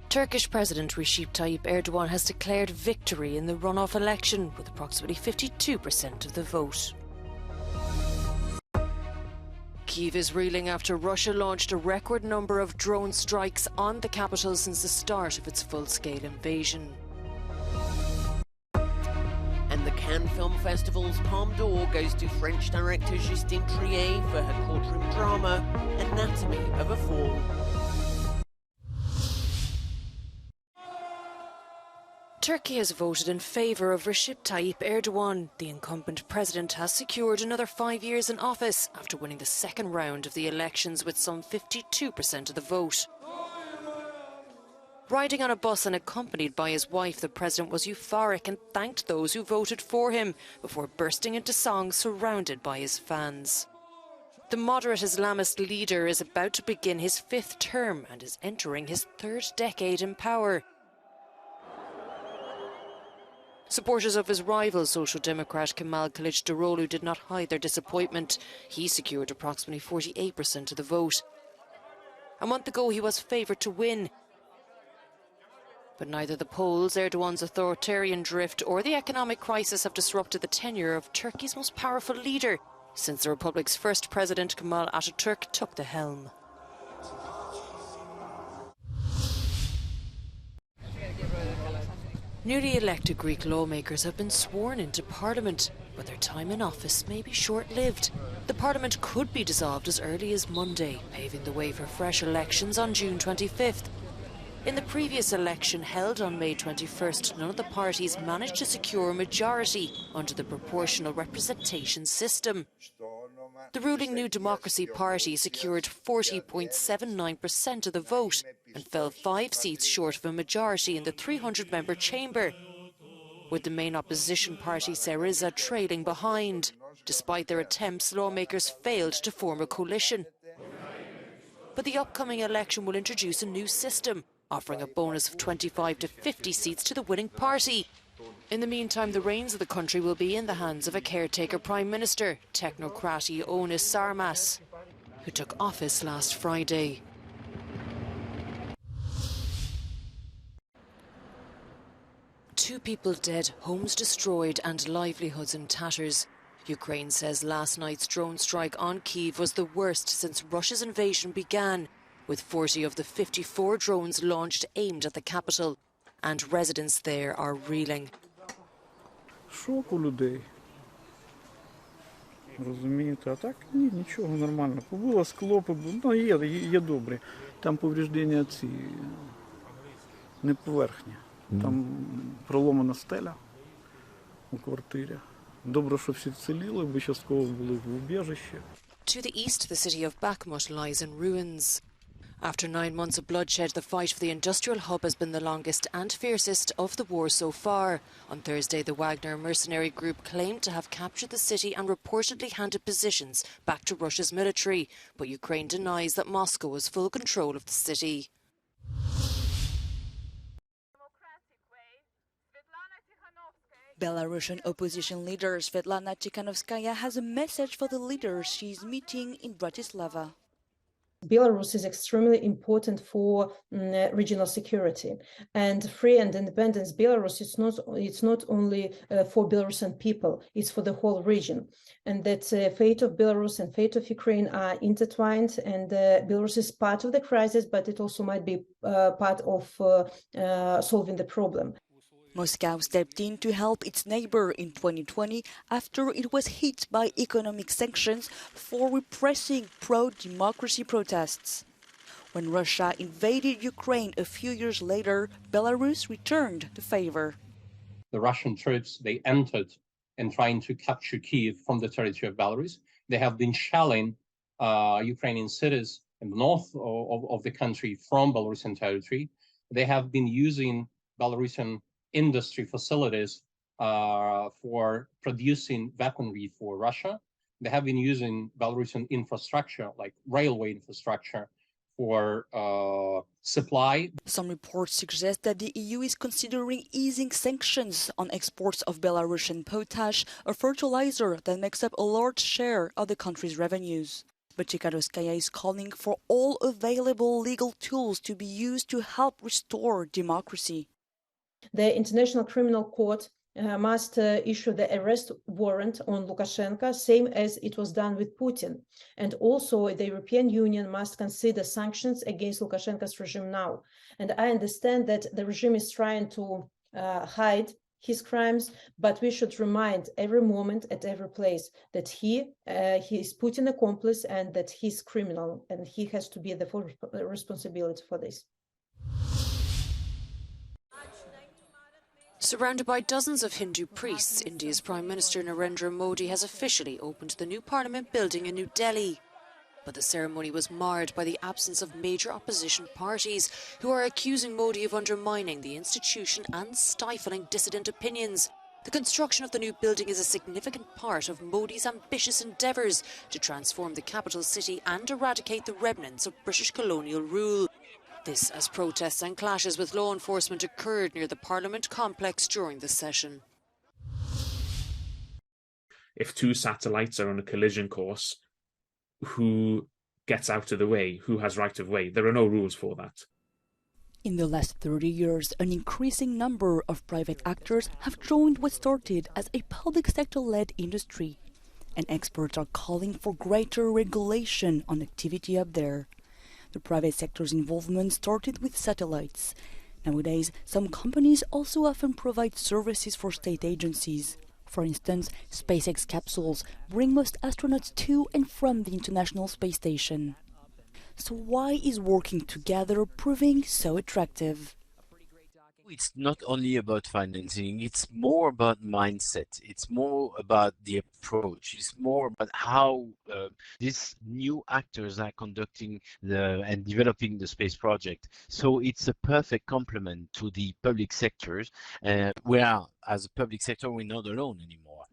Turkish President Recep Tayyip Erdogan has declared victory in the runoff election with approximately 52% of the vote. Kyiv is reeling after Russia launched a record number of drone strikes on the capital since the start of its full-scale invasion. And the Cannes Film Festival's Palme d'Or goes to French director Justine Triet for her courtroom drama, Anatomy of a Fall. Turkey has voted in favour of Recep Tayyip Erdogan. The incumbent president has secured another 5 years in office after winning the second round of the elections with some 52% of the vote. Riding on a bus and accompanied by his wife, the president was euphoric and thanked those who voted for him before bursting into song surrounded by his fans. The moderate Islamist leader is about to begin his 5th term and is entering his 3rd decade in power. Supporters of his rival, Social Democrat Kemal Kılıçdaroğlu, did not hide their disappointment. He secured approximately 48% of the vote. A month ago, he was favoured to win. But neither the polls, Erdogan's authoritarian drift, or the economic crisis have disrupted the tenure of Turkey's most powerful leader since the republic's first president, Kemal Atatürk, took the helm. Newly elected Greek lawmakers have been sworn into Parliament, but their time in office may be short-lived. The Parliament could be dissolved as early as Monday, paving the way for fresh elections on June 25th. In the previous election held on May 21st, none of the parties managed to secure a majority under the proportional representation system. The ruling New Democracy Party secured 40.79% of the vote and fell 5 seats short of a majority in the 300-member chamber, with the main opposition party Syriza trailing behind. Despite their attempts, lawmakers failed to form a coalition. But the upcoming election will introduce a new system, offering a bonus of 25 to 50 seats to the winning party. In the meantime, the reins of the country will be in the hands of a caretaker Prime Minister, technocrat Ioannis Sarmas, who took office last Friday. Two people dead, homes destroyed and livelihoods in tatters. Ukraine says last night's drone strike on Kyiv was the worst since Russia's invasion began, with 40 of the 54 drones launched aimed at the capital, and residents there are reeling. Шок у людей. Розумієте, а так ні, нічого, нормально. Побуло скло, ну є добре. Там повреждення ці не поверхні. Там проломана стеля у квартирі. Добре, що всі вціліли, бо частково були в убіжищі. To the east, the city of Bakhmut lies in ruins. After 9 months of bloodshed, the fight for the industrial hub has been the longest and fiercest of the war so far. On Thursday, the Wagner mercenary group claimed to have captured the city and reportedly handed positions back to Russia's military, but Ukraine denies that Moscow has full control of the city. Belarusian opposition leader Svetlana Tikhanovskaya has a message for the leaders she is meeting in Bratislava. Belarus is extremely important for regional security, and free and independent Belarus. It's not only for Belarusian people; it's for the whole region. And that fate of Belarus and fate of Ukraine are intertwined. And Belarus is part of the crisis, but it also might be part of solving the problem. Moscow stepped in to help its neighbor in 2020 after it was hit by economic sanctions for repressing pro-democracy protests. When Russia invaded Ukraine a few years later, Belarus returned the favor. The Russian troops, they entered and trying to capture Kyiv from the territory of Belarus. They have been shelling Ukrainian cities in the north of the country from Belarusian territory. They have been using Belarusian industry facilities for producing weaponry for Russia. They have been using Belarusian infrastructure, like railway infrastructure, for supply. Some reports suggest that the EU is considering easing sanctions on exports of Belarusian potash, a fertilizer that makes up a large share of the country's revenues. But Chikarovskaya is calling for all available legal tools to be used to help restore democracy. The International Criminal Court must issue the arrest warrant on Lukashenko, same as it was done with Putin. And also the European Union must consider sanctions against Lukashenko's regime now. And I understand that the regime is trying to hide his crimes, but we should remind every moment at every place that he is Putin accomplice and that he's criminal, and he has to be the full responsibility for this. Surrounded by dozens of Hindu priests, India's Prime Minister Narendra Modi has officially opened the new parliament building in New Delhi. But the ceremony was marred by the absence of major opposition parties, who are accusing Modi of undermining the institution and stifling dissident opinions. The construction of the new building is a significant part of Modi's ambitious endeavours to transform the capital city and eradicate the remnants of British colonial rule. This as protests and clashes with law enforcement occurred near the Parliament complex during the session. If two satellites are on a collision course, who gets out of the way? Who has right of way? There are no rules for that. In the last 30 years, an increasing number of private actors have joined what started as a public sector-led industry. And experts are calling for greater regulation on activity up there. The private sector's involvement started with satellites. Nowadays, some companies also often provide services for state agencies. For instance, SpaceX capsules bring most astronauts to and from the International Space Station. So why is working together proving so attractive? It's not only about financing, it's more about mindset. It's more about the approach. It's more about how these new actors are conducting and developing the space project. So it's a perfect complement to the public sectors, where as a public sector, we're not alone anymore.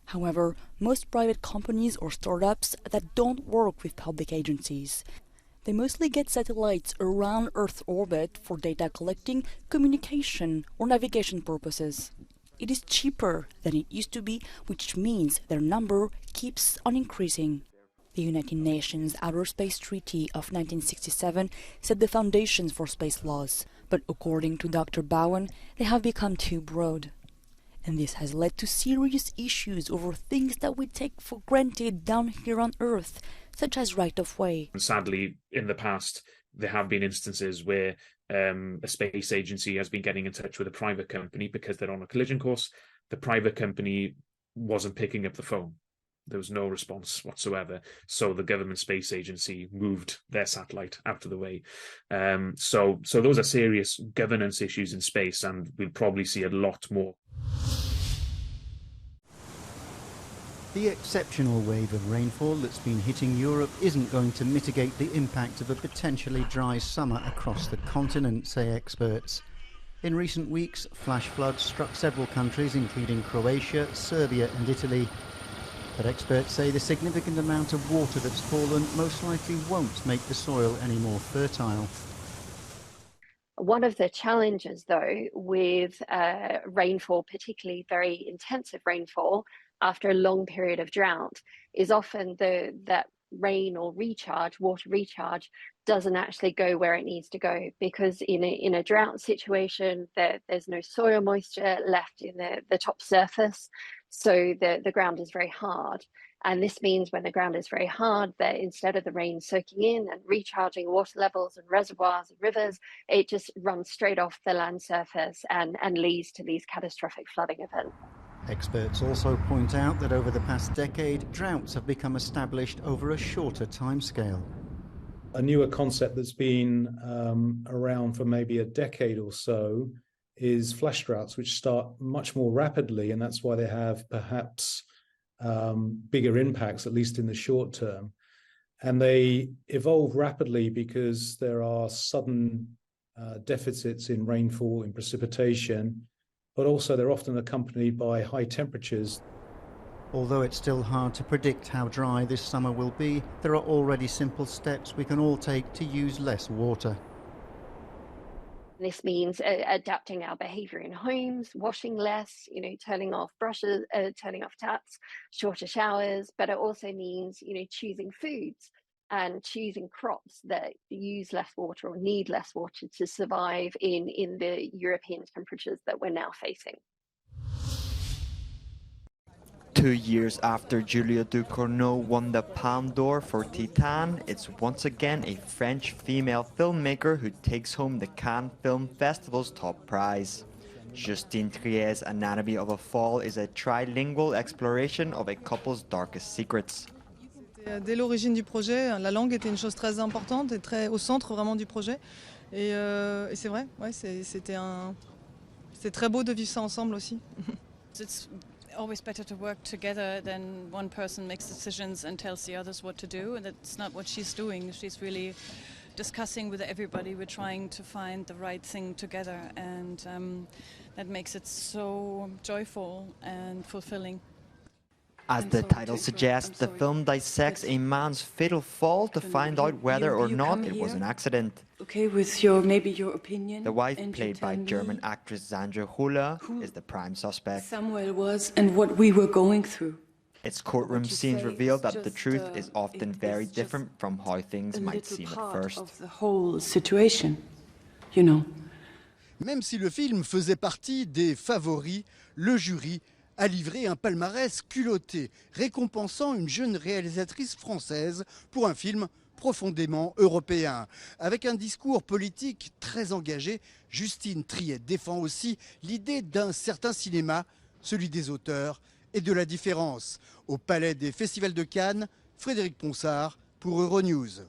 However, most private companies or startups that don't work with public agencies, they mostly get satellites around Earth orbit for data collecting, communication, or navigation purposes. It is cheaper than it used to be, which means their number keeps on increasing. The United Nations Outer Space Treaty of 1967 set the foundations for space laws, but according to Dr. Bowen, they have become too broad. And this has led to serious issues over things that we take for granted down here on Earth, such as right-of-way. Sadly, in the past, there have been instances where a space agency has been getting in touch with a private company because they're on a collision course. The private company wasn't picking up the phone. There was no response whatsoever. So the government space agency moved their satellite out of the way. So those are serious governance issues in space, and we'll probably see a lot more. The exceptional wave of rainfall that's been hitting Europe isn't going to mitigate the impact of a potentially dry summer across the continent, say experts. In recent weeks, flash floods struck several countries, including Croatia, Serbia and Italy. But experts say the significant amount of water that's fallen most likely won't make the soil any more fertile. One of the challenges, though, with rainfall, particularly very intensive rainfall, after a long period of drought, is often that rain or water recharge, doesn't actually go where it needs to go, because in a drought situation, there's no soil moisture left in the top surface, so the ground is very hard. And this means when the ground is very hard, that instead of the rain soaking in and recharging water levels and reservoirs and rivers, it just runs straight off the land surface and leads to these catastrophic flooding events. Experts also point out that over the past decade, droughts have become established over a shorter timescale. A newer concept that's been around for maybe a decade or so is flash droughts, which start much more rapidly, and that's why they have perhaps bigger impacts, at least in the short term. And they evolve rapidly because there are sudden deficits in rainfall, in precipitation, but also they're often accompanied by high temperatures. Although it's still hard to predict how dry this summer will be, there are already simple steps we can all take to use less water. This means adapting our behaviour in homes, washing less, turning off brushes, turning off taps, shorter showers. But it also means, choosing foods and choosing crops that use less water or need less water to survive in the European temperatures that we're now facing. 2 years after Julia Ducournau won the Palme d'Or for Titan, it's once again a French female filmmaker who takes home the Cannes Film Festival's top prize. Justine Triet's Anatomy of a Fall is a trilingual exploration of a couple's darkest secrets. Dès l'origine du projet, la langue était une chose très importante et très au centre vraiment du projet. Et c'est vrai, ouais, c'était très beau de vivre ça ensemble aussi. It's always better to work together than one person makes decisions and tells the others what to do, and that's not what she's doing. She's really discussing with everybody. We're trying to find the right thing together, and that makes it so joyful and fulfilling. As the title suggests, the film dissects a man's fatal fall to find out whether or not it was an accident. Okay, with maybe your opinion. The wife, played by German actress Sandra Hüller, is the prime suspect. Samuel was and what we were going through. Its courtroom scenes reveal that the truth is often very different from how things might seem at first. Of the whole situation, you know. Même si le film faisait partie des favoris, le jury a livré un palmarès culotté, récompensant une jeune réalisatrice française pour un film profondément européen. Avec un discours politique très engagé, Justine Triet défend aussi l'idée d'un certain cinéma, celui des auteurs et de la différence. Au Palais des Festivals de Cannes, Frédéric Ponsard pour Euronews.